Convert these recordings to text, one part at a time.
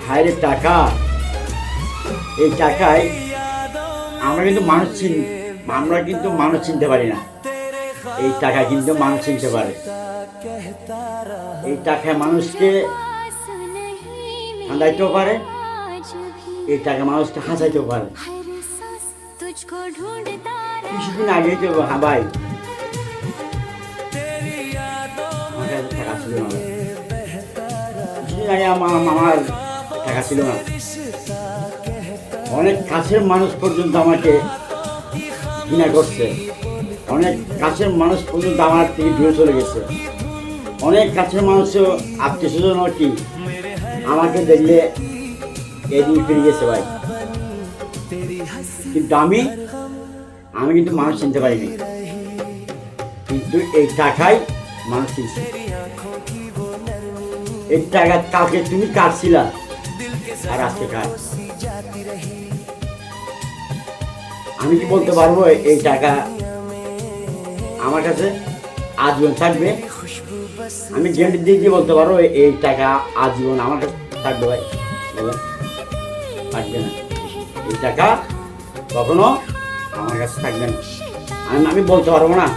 হায়রে টাকা, এই টাকায় আমরা কিন্তু আমরা কিন্তু মানুষ চিনতে পারি না। এই টাকা কিন্তু মানুষ চিনতে পারে। এই টাকায় মানুষকে ঠান্ডাইতেও পারে, এই টাকা মানুষকে হাসাইতেও পারে। কিছুদিন আগে তো হ্যাঁ ভাই, আমার কাছে টাকা ছিল না। কিছুদিন আগে আমার টাকা ছিল না। অনেক কাছের মানুষ পর্যন্ত আমাকে ঘৃণা করছে। অনেক কাছের মানুষ পর্যন্ত আমার থেকে দূরে চলে গেছে। অনেক কাছের মানুষও আত্মীয় স্বজন কি আমাকে দেখলে এদিকে ফিরে গেছে ভাই। কিন্তু আমি কিন্তু মানুষ চিনতে পারিনি। কিন্তু এই টাকায় মানুষ চিনছে। এই টাকা কালকে তুমি কাটছিলা আর আজকে কাট। আমি কি বলতে পারবো এই টাকা আমার কাছে আজীবন থাকবে? আমি গ্যারান্টি দিয়ে বলতে পারবো এই টাকা আজীবন আমার কাছে থাকবে ভাই? থাকবে না। এই টাকা কখনো আমার কাছে থাকবে না। আমি বলতে পারবো না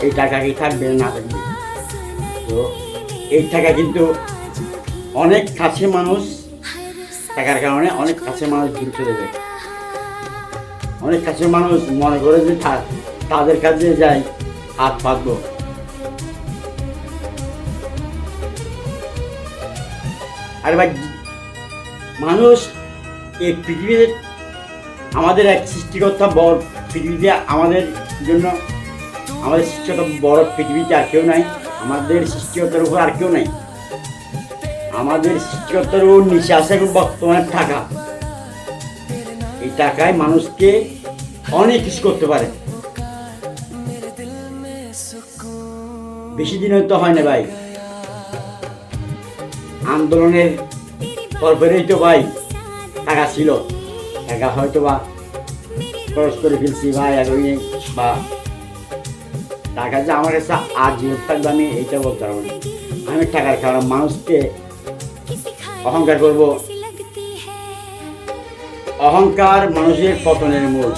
এই টাকা কি থাকবে না থাকবে। তো এই টাকা কিন্তু অনেক কাছে মানুষ, টাকার কারণে অনেক কাছে মানুষ দূরে চলে যায়। অনেক কাছে মানুষ মনে করে যে তাদের কাছে যাই হাত পাতবো। আরে ভাই, মানুষ এই পৃথিবীতে আমাদের এক সৃষ্টিকর্তা বড়। পৃথিবীতে আমাদের জন্য আমাদের সৃষ্টিকর্তা বড়। পৃথিবীতে আর কেউ নাই। আমাদের সৃষ্টিকর্তার উপর আর কেউ নাই। আমাদের সৃষ্টিকর্তার উপর নিচে আসে বর্তমানে টাকা। এই টাকায় মানুষকে অনেক কিছু করতে পারে। বেশি দিন হয়তো হয় না ভাই, আন্দোলনের পরপরেই তো ভাই টাকা ছিল। টাকা হয়তো বা খরচ করে ফেলছি ভাই এখনই, বা টাকা যে আমার কাছে আর জীবন থাকবে আমি এইটা বলতে পারবো না। আমি টাকার কারণ মানুষকে অহংকার করব। অহংকার মানুষের পতনের মূল।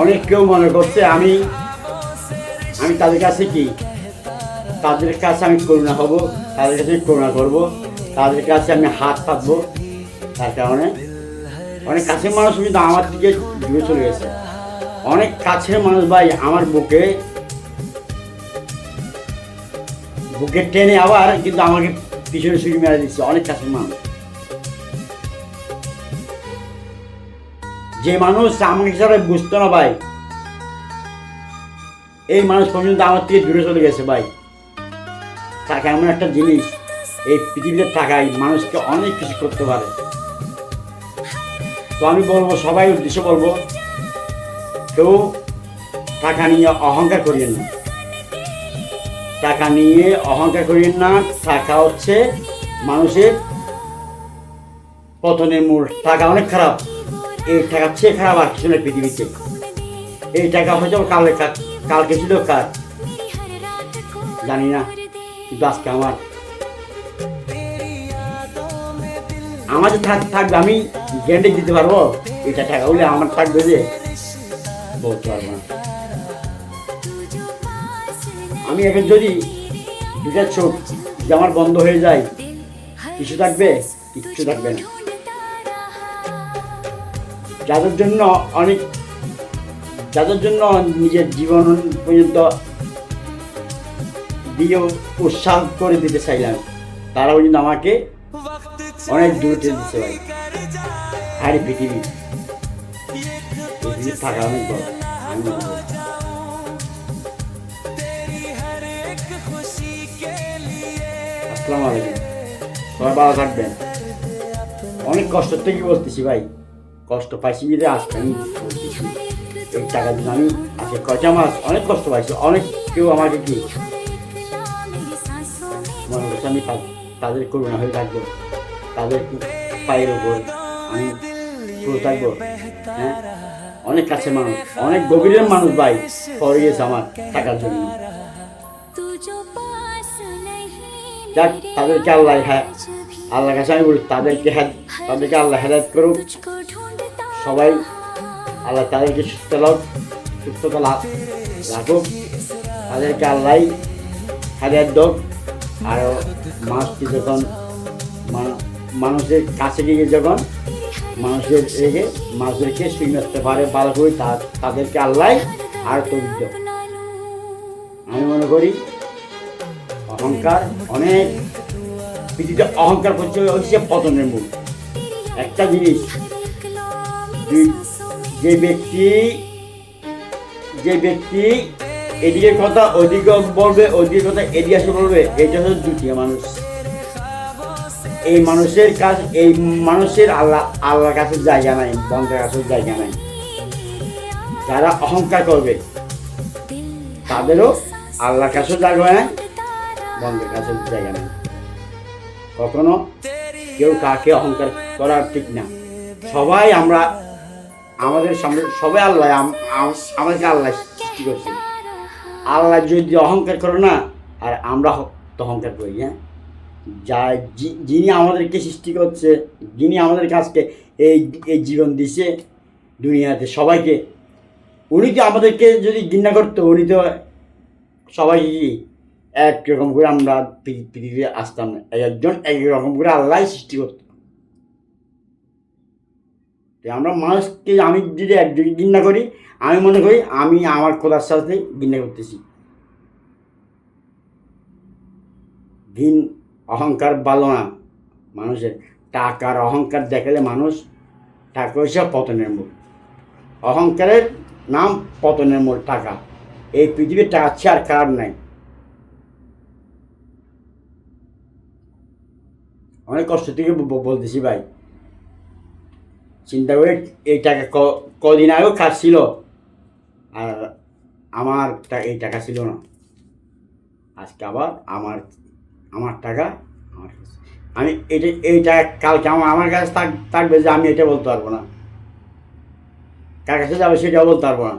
অনেক কেউ মনে করছে আমি তাদের কাছে কি, তাদের কাছে আমি করুণা হব, তাদের কাছে করুণা করব, তাদের কাছে আমি হাত পাতবো। তার কারণে অনেক কাছের মানুষ কিন্তু আমার থেকে দূরে চলে গেছে। অনেক কাছের মানুষ ভাই আমার বুকে টেনে আবার কিন্তু আমাকে পিছনে ছুরি মেরে দিচ্ছে। অনেক কাছের মানুষ, যে মানুষ আমাকে ছাড়া বুঝতো না ভাই, এই মানুষ পর্যন্ত আমার থেকে দূরে চলে গেছে ভাই। টাকা এমন একটা জিনিস, এই পৃথিবীতে টাকায় মানুষকে অনেক কিছু করতে পারে। তো আমি বলবো, সবাই উদ্দেশ্য বলবো, কেউ টাকা নিয়ে অহংকার করিয়েন না। টাকা নিয়ে অহংকার করিয়েন না। টাকা হচ্ছে মানুষের পতনের মূল। টাকা অনেক খারাপ। এই টাকার চেয়ে খারাপ আর কিছু নেই পৃথিবীতে। এই টাকা হয়তো কালকে ছিল কার জানি না, কিন্তু আজকে আমার যে থাকবে আমি গ্যারান্টি দিতে পারবো। এটা টাকা হলে আমার থাকবে যে বলতে পারবো না। আমি এখন যদি দুটা চোখ যদি আমার বন্ধ হয়ে যায়, কিছু থাকবে? কিচ্ছু থাকবে না। যাদের জন্য নিজের জীবন পর্যন্ত দিয়ে উৎসাহ করে দিতে চাইলাম, তারাও কিন্তু আমাকে অনেক দূর টেনে দিচ্ছে ভাই। আর পৃথিবী থাকা অনেক বড়। আসসালামু আলাইকুম, সবাই ভালো থাকবেন। অনেক কষ্ট থেকে বলতেছি ভাই, কষ্ট পাইছি যে আজকে আমি বলতেছি। এই টাকা দিন আমি আজকে কয়টা মাস অনেক কষ্ট পাইছি। অনেক কেউ আমাকে কি মনে করছে আমি তাদের করুণা হয়ে থাকবো, তাদের পায়ের উপর আমি পুরো থাকবো। হ্যাঁ, অনেক কাছের মানুষ, অনেক গভীরের মানুষ ভাই পড়ে গেছে আমার টাকার জন্য। যাক, তাদেরকে আল্লাহ আল্লাহর কাছে আমি বলি তাদেরকে আল্লাহ হেদায়েত করুক, সবাই আল্লাহ তাদেরকে সুস্থতা রাখুক, তাদেরকে আল্লাহ হেদায়েত হোক। আর মানুষকে যখন মানুষের কাছে গিয়ে যখন মানুষদেরকে শুনতে পারে ভালো করে, তাদেরকে আল্লাহ আর তৌফিক দেয়। আমি মনে করি অহংকার অনেক পৃথিবীতে অহংকার হচ্ছে পতনের মূল। একটা জিনিস, যে ব্যক্তি এদিকের কথা ওদিকে বলবে, ওদিকের কথা এদিকে এসে বলবে, এটা হচ্ছে দ্বিতীয় মানুষ। এই মানুষের আল্লাহর কাছে জায়গা নাই, বন্ধের কাছে জায়গা নাই। যারা অহংকার করবে তাদেরও আল্লাহর কাছেও জায়গা নাই, বন্ধের কাছে জায়গা নাই। কখনো কেউ কাকে অহংকার করা ঠিক না। সবাই আমাদের সামনে সবাই আল্লাহ, আমাদেরকে আল্লাহ সৃষ্টি করছে। আল্লাহ যদি অহংকার করো না, আর আমরা তো অহংকার করি। হ্যাঁ, যিনি আমাদেরকে সৃষ্টি করছে, যিনি আমাদের কাছকে এই জীবন দিছে দুনিয়াতে সবাইকে, উনি তো আমাদেরকে যদি ঘৃণা করতো, উনি তো সবাইকে একরকম করে আমরা পৃথিবীতে আসতাম না। একজন একরকম করে আল্লাহ সৃষ্টি করত। আমরা মানুষকে, আমি যদি একজনকে ঘৃণা করি, আমি মনে করি আমি আমার খোদার সাথে ঘৃণা করতেছি। অহংকার ভালো না মানুষের। টাকার অহংকার দেখালে মানুষ, টাকা হচ্ছে পতনের মূল। অহংকারের নাম পতনের মূল টাকা। এই পৃথিবীর টাকা আর খারাপ নাই। অনেক কষ্ট থেকে বলতেছি ভাই, চিন্তা করে এই টাকা কদিন আগেও কাজ ছিল, আর আমার এই টাকা ছিল না। আজকে আবার আমার টাকা আমার কাছে। আমি এই টাকা কালকে আমার কাছে থাকবে যে আমি এটা বলতে পারবো না, কার কাছে যাবে সেটাও বলতে পারবো না।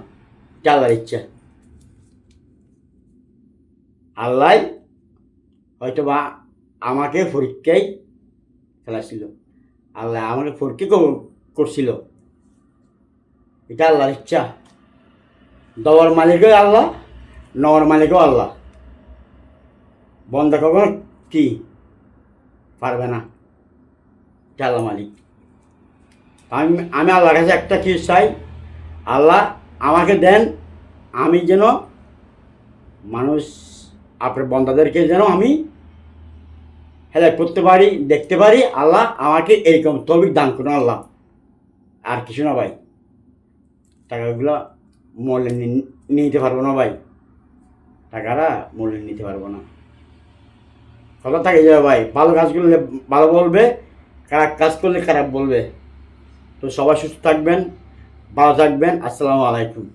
আল্লাহর ইচ্ছা। আল্লাহ হয়তো বা আমাকে পরীক্ষায় ফেলাছিল, আল্লাহ আমাকে পরীক্ষা করছিল, এটা আল্লাহর ইচ্ছা। দেওয়ার মালিকও আল্লাহ, নেওয়ার মালিকও আল্লাহ। বন্ধ কখনো কি পারবে না, এটা আল্লাহ মালিক। আমি আল্লাহর কাছে একটা কি চাই, আল্লাহ আমাকে দেন, আমি যেন মানুষ আপনার বন্দাদেরকে যেন আমি হেদায়েত করতে পারি, দেখতে পারি। আল্লাহ আমাকে এইরকম তৌফিক দান করুন আল্লাহ। আর কিছু না ভাই, টাকাগুলো মূল্য নিতে পারবো না ভাই, টাকাটা মূল্য নিতে পারবো না। কথা থাকে যাবে ভাই, ভালো কাজ করলে ভালো বলবে, খারাপ কাজ করলে খারাপ বলবে। তো সবাই সুস্থ থাকবেন, ভালো থাকবেন। আসসালামু আলাইকুম।